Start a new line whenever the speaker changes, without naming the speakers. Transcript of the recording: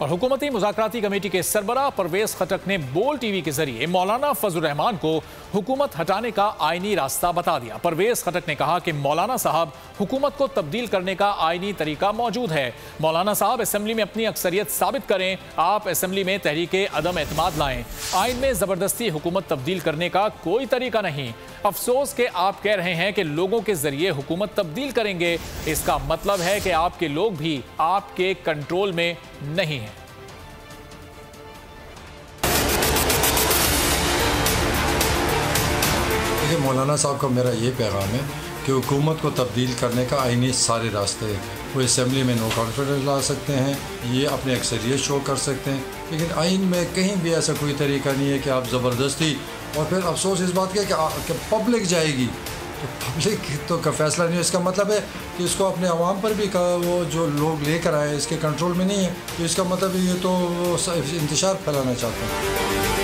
और हुकूमती मुज़ाकराती कमेटी के सरबराह परवेज खटक ने बोल टीवी के जरिए मौलाना फजल रहमान को हुकूमत हटाने का आईनी रास्ता बता दिया। परवेज खटक ने कहा कि मौलाना साहब हुकूमत को तब्दील करने का आईनी तरीका मौजूद है। मौलाना साहब असेंबली में अपनी अक्सरियत साबित करें, आप असेंबली में तहरीके अदम एतमाद लाएं। आइन में जबरदस्ती हुकूमत तब्दील करने का कोई तरीका नहीं। अफसोस के आप कह रहे हैं कि लोगों के जरिए हुकूमत तब्दील करेंगे, इसका मतलब है कि आपके लोग भी आपके कंट्रोल में नहीं है।
देखिए, मौलाना साहब का मेरा ये पैगाम है कि हुकूमत को तब्दील करने का आईनी सारे रास्ते हैं। वो असेंबली में नो कॉन्फिडेंस ला सकते हैं, ये अपने अक्सरियत शो कर सकते हैं, लेकिन आइन में कहीं भी ऐसा कोई तरीका नहीं है कि आप ज़बरदस्ती। और फिर अफसोस इस बात का कि पब्लिक जाएगी तो पब्लिक तो का फैसला नहीं है। इसका मतलब है कि इसको अपने अवाम पर भी वो जो लोग लेकर आए इसके कंट्रोल में नहीं है, तो इसका मतलब ये तो इंतशार फैलाना चाहते हैं।